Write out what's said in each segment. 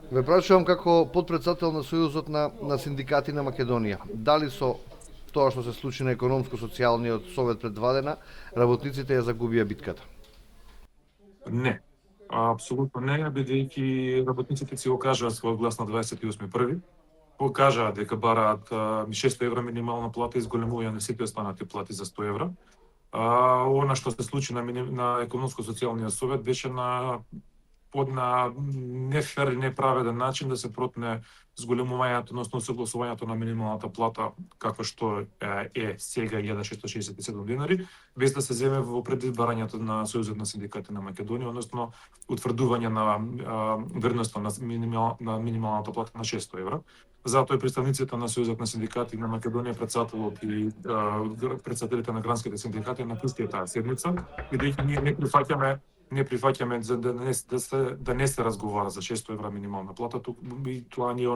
Ве прашувам како потпредседател на Сојузот на синдикати на Македонија. Дали со тоа што се случи на економско-социјалниот совет пред 2 дена, работниците ја загубија битката? Не. Апсолутно не, бидејќи работниците си го кажаа својот глас на 28.1. Го кажаа дека бараат 600 евра минимална плата и зголемување на сите останати плати за 100 евра. Она што се случи на економско-социјалниот совет беше на нефер и неправеден начин да се протне зголемувањето, односно согласувањето на минималната плата како што е сега 1667 денари, без да се земе во предвид барањето на Сојузот на синдикати на Македонија, односно утврдување на вредноста на минималната плата на 600 евра. Затоа и представниците на Сојузот на синдикати на Македонија, председателот и председателите на гранските синдикати напустија таа седница, бидејќи ние не прифаќаме да не се разговара за 600 евра минимална плата, тоа ни е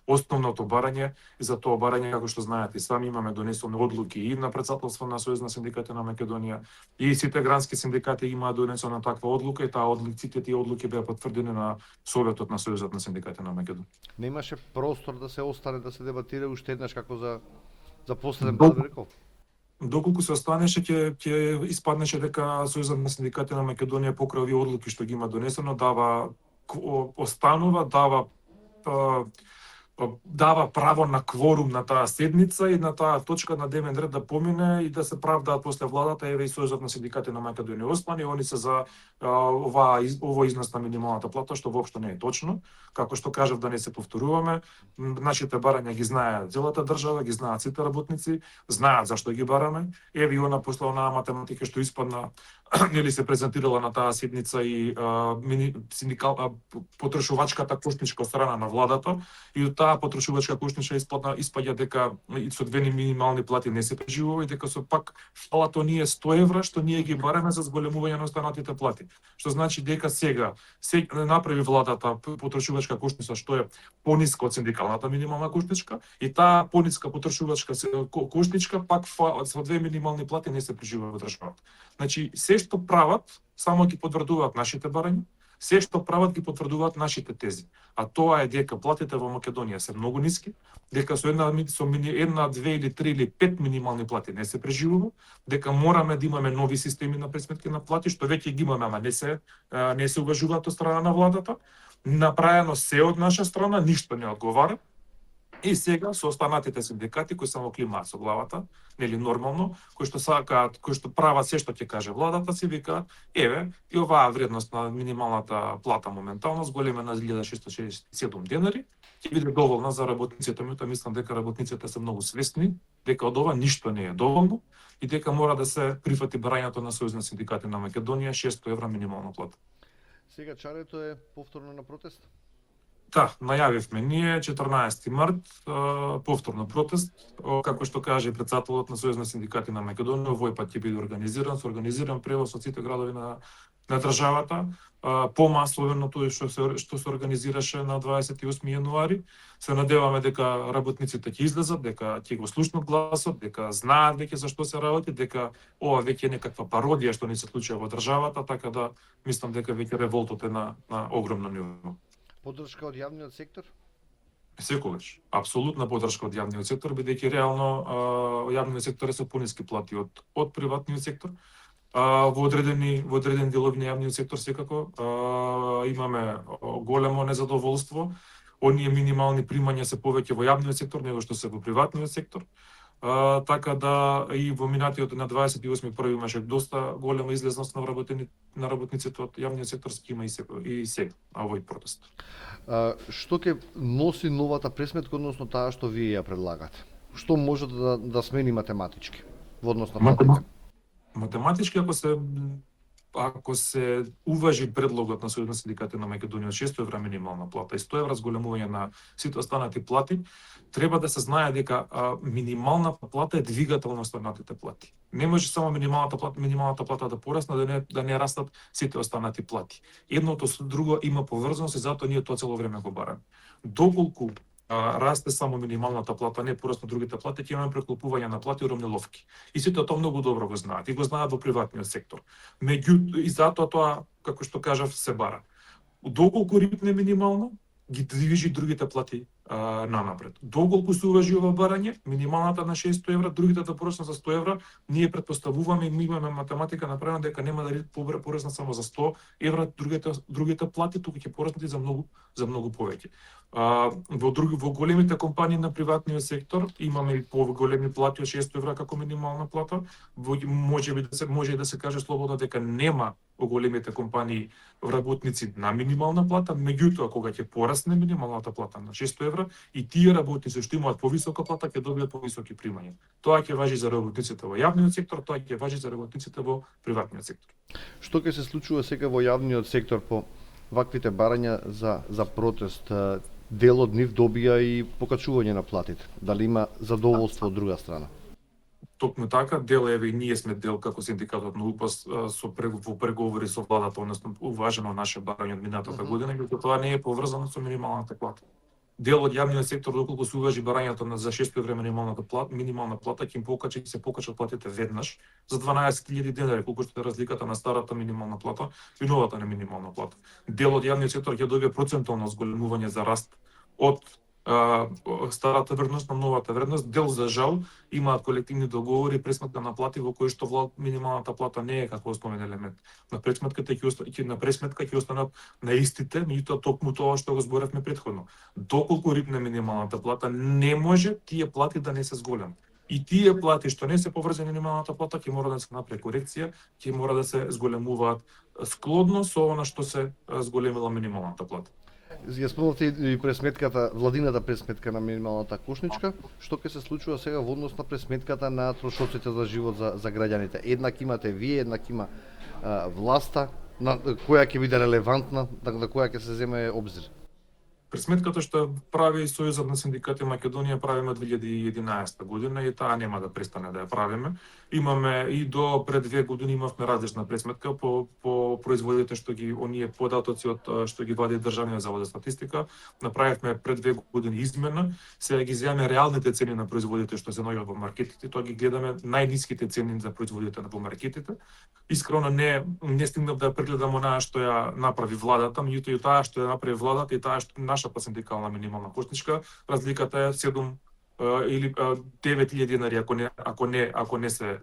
основното барање, и за тоа барање, како што знаете и сами, имаме донесени одлуки и на председателство на Сојуз на синдикати на Македонија, и сите грански синдикати имаат донесена таква одлука, и сите тие одлуки беа потврдени на Советот на Сојузот на синдикати на Македонија. Немаше простор да се остане да се дебатира уште еднаш како за последен пат, рекол? Доколку се останеше, ќе испаднеше дека Сојузот на синдикати на Македонија покрај овие одлуки што ги има донесено останува, дава право на кворум на таа седница и на таа точка на дневен ред да помине и да се правдаат после владата. Еве и Сојузот на синдикати на Македонија остани, они се за ово износ на минималната плата, што воопшто не е точно. Како што кажав, да не се повторуваме, нашите барања ги знае целата држава, ги знаат сите работници, знаат зашто ги бараме. Еве и она после онаа математика што испадна, нели се презентирала на таа седница и потрошувачката кошничка од страна на владата, и од таа потрошувачка кошничка испаѓа дека со две минимални плати не се преживува и дека со пак фалат оние 100 евра што ние ги бараме за зголемување на останатите плати. Што значи дека сега направи владата потрошувачка кошница што е пониска од синдикалната минимална кошничка, и таа пониска потрошувачка кошничка пак со две минимални плати не се преживува во државата. Значи се што прават само ги потврдуваат нашите барања, се што прават ги потврдуваат нашите тези. А тоа е дека платите во Македонија се многу ниски, дека со една, две или три или пет минимални плати не се преживува, дека мораме да имаме нови системи на пресметки на плати, што веќе ги имаме, ама не се уважуваат од страна на владата. Направено се од наша страна, ништо не одговара. И сега со останатите синдикати кои само климаат со главата, нели нормално, кои што сакаат, кои што прават се што ќе каже владата, си викаат, еве, и оваа вредност на минималната плата моментално зголемена на 1667 денари, ќе биде доволна за работниците. Мислам дека работниците се многу свесни дека од ова ништо не е доволно и дека мора да се прифати барањето на Сојуз на синдикати на Македонија 600 евра минимална плата. Сега чарето е повторно на протест? Да, најавивме ние 14 март повторно протест, како што каже председателот на Сојуз на синдикати на Македонија, овој пат ќе биде организиран превоз од сите градови на државата, помасовено тоа што се организираше на 28 јануари. Се надеваме дека работниците ќе излезат, дека ќе го слушнат гласот, дека знаат веќе за што се работи, дека ова веќе е некаква пародија што не се случува во државата, така да мислам дека веќе револтот е на огромно ниво. Поддршка од јавниот сектор? Секогаш. Апсолутна поддршка од јавниот сектор, бидејќи реално јавниот сектор е со пониски плати од приватниот сектор. Во одредени делови на јавниот сектор секако имаме големо незадоволство. Оние минимални примања се повеќе во јавниот сектор него што се во приватниот сектор. Така да и во минатиот на 28.1 имаше доста голема излезност на работниците од јавниот сектор, има и сега овој протест. Што ќе носи новата пресметка, односно таа што вие ја предлагате? Што може да смени математички во однос на платите? Математички, ако се уважи предлогот на Сојуз на синдикати на Македонија 600 евра минимална плата и 100 евра зголемување на сите останати плати, треба да се знае дека минималната плата е двигател на останатите плати. Не може само минималната плата да порасне, да не растат сите останати плати. Едното со друго има поврзаност и затоа ние тоа цело време го бараме. Доколку расте само минималната плата, не пораснат другите плати, ќе имаме преклопување на плати и уравниловки. И сите тоа многу добро го знаат. И го знаат во приватниот сектор. И затоа тоа, како што кажав, се бара. Доколку рипне минимално, ги движи другите плати нанапред. Доколку се уважи ова барање, минималната на 600 евра, другите да порасна за 100 евра, ние претпоставуваме и ми имаме математика направена дека нема да порасна само за 100 евра, другите плати туку ќе пораснат и за многу повеќе. Во големите компании на приватниот сектор имаме и поголеми плати од 600 евра како минимална плата. Може и да се каже слободно дека нема во големите компании работници на минимална плата, меѓутоа кога ќе порасне минималната плата на 600 евра и тие работници што имаат повисока плата ќе добијат повисоки примања. Тоа ќе важи за работниците во јавниот сектор, тоа ќе важи за работниците во приватниот сектор. Што ќе се случува сега во јавниот сектор по ваквите барања за протест? Дел од нив добија и покачување на платите. Дали има задоволство од друга страна? Токму така, дел еве и ние сме дел како синдикатот на УПАС во преговори со владата, односно уважено наше барање од минатата година, меѓутоа тоа не е поврзано со минималната плата. Дел од јавниот сектор, доколку се уважи барањето за 600 евра минимална плата, ќе се покачат платите веднаш за 12.000 денари, колку што е разликата на старата минимална плата и новата минимална плата. Дел од јавниот сектор ќе добие процентално зголемување за раст од старата вредност на новата вредност. Дел за жал имаат колективни договори и пресметка на плати во кои што минималната плата не е како основен елемент. На пресметка ќе останат на истите, меѓутоа токму тоа што го зборевме претходно. Доколку рипне минималната плата, не може тие плати да не се зголемат. И тие плати што не се поврзани минималната плата ќе мора да се направи корекција, ќе мора да се зголемуваат склодно со она што се зголемила минималната плата. Ја спомнавте и пресметката, владината пресметка на минималната кошничка. Што ќе се случува сега во однос на пресметката на трошоците за живот за граѓаните? Еднак имате вие, еднак има власта, на која ќе биде релевантна, на која ќе се земе обзир? Пресметката што прави Сојузот на синдикати Македонија правиме 2011 година и таа нема да престане да ја правиме. Имаме и до пред 2 години имавме различна пресметка по производите што ги оние податоци од што ги вади Државниот завод за статистика. Направивме пред 2 години измена, сега ги земаме реалните цени на производите што се наоѓаат во маркетите, тоа ги гледаме најниските цени за производите во маркетите. Искрено не стигнав да прегледам онаа што ја направи владата, меѓутоа и таа што ја направи владата и таа што нашата синдикална минимална кошничка, разликата е 7 или 9.000 денари ако не се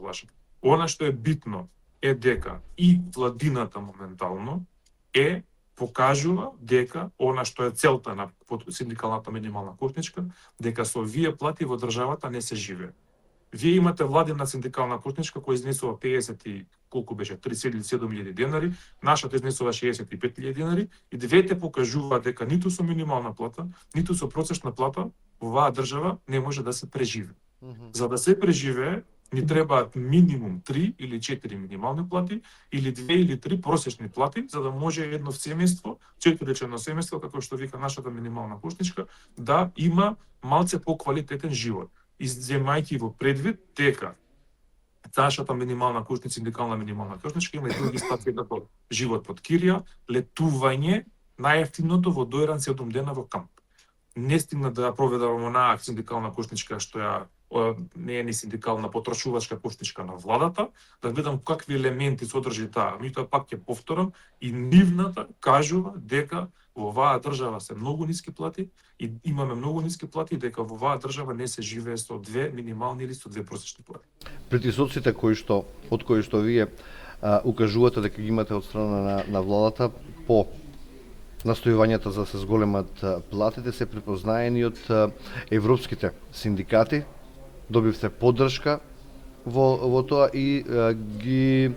лажам. Она што е битно е дека и владината моментално покажува дека она што е целта на синдикалната минимална кошничка, дека со овие плати во државата не се живее. Вие имате владина синдикална кошничка која изнесува 50 и колку беше 37.000 денари, нашата изнесува 65.000 денари и двете покажуваат дека ниту со минимална плата, ниту со просечна плата во оваа држава не може да се преживее. За да се преживее, ни требаат минимум 3 или 4 минимални плати или 2 или 3 просечни плати, за да може едно семејство, 4-члено семејство, како што вика нашата минимална кошничка, да има малце поквалитетен живот. Изземајќи во предвид дека нашата минимална кошничка, синдикална минимална кошничка има и други статки како живот под кирија, летување, најевтиното во дојран 7 дена во камп. Не стигна да ја проведам онаа синдикална кошничка што ја не е ни синдикална потрошувачка кошничка на владата, да видам какви елементи содржи таа. Меѓутоа пак ќе повторам и нивната кажува дека во оваа држава се многу ниски плати и имаме многу ниски плати и дека во оваа држава не се живее со 2 минимални или со 2 просечни плати. Притисоците од кои што вие укажувате дека ги имате од страна на владата по настојувањата за да се зголемат платите се препознаени од европските синдикати. Добивте поддршка во тоа и ги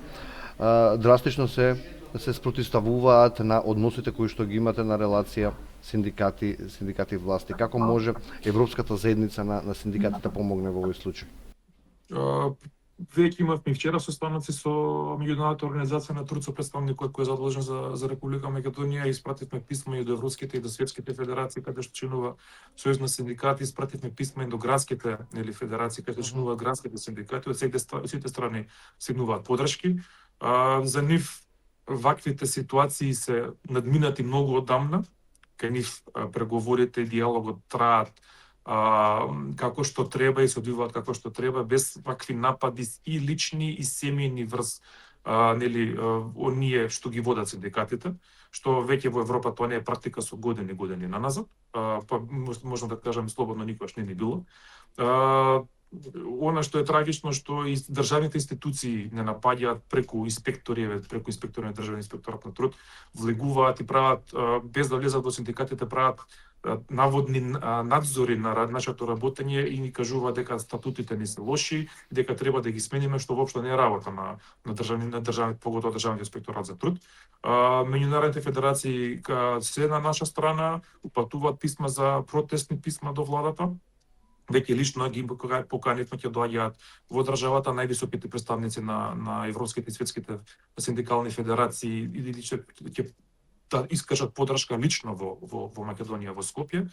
драстично се спротивставуваат на односите кои што ги имате на релација синдикати власти. Како може Европската заедница на синдикатите помогне во овој случај? Веќе имавме вчера состаноци со меѓународната организација на труд, со представникот кој е задолжен за Република Македонија, испративме писмо и до европските и до светските федерации каде што членува Сојуз на синдикати, испративме писма и до градските федерации каде што членуваат градските синдикати, од сите страни стигнуваат поддршки. За нив ваквите ситуации се надминати многу одамна, кај нив преговорите и диалогот траат како што треба и се одвиваат како што треба, без вакви напади и лични и семејни врз оние што ги водат синдикатите. што веќе во Европа тоа не е практика со години наназад, па можам да кажам слободно никогаш не ни било. Она што е трагично што и државните институции не напаѓаат преку инспектори на државен инспекторат на труд, влегуваат и прават без да влезат во синдикатите, прават наводни надзори на нашето работење и ни кажуваат дека статутите ни се лоши, дека треба да ги смениме, што воопшто не е работа на државен, поготоа државниот инспекторат за труд. Меѓународните федерации се на наша страна, упатуваат писма за протестни писма до владата. Веќе лично ги поканивме ќе доаѓаат во државата највисоките представници на европските и светските синдикални федерации или ќе да искажат поддршка лично во Македонија, во Скопје,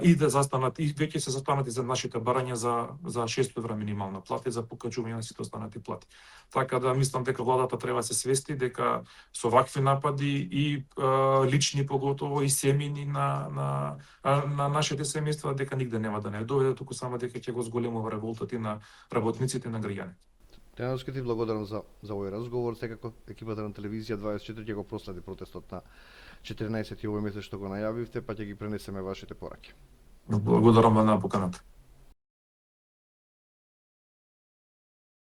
и да застанат, и веќе се застанат и за нашите барања за 600 евра минимална плата и за покачување на сите останати плати. Така да мислам дека владата треба да се свести дека со вакви напади и лични поготово и семени на нашите семејства дека нигде нема да не доведе, туку само дека ќе го зголемува револтот и на работниците и на граѓаните. Тејановски ти благодарам за овој разговор. Секако екипата на телевизија 24 ќе го проследи протестот на 14 овој месец што го најавивте, па ќе ги пренесеме вашите пораки. Благодарам на поканата.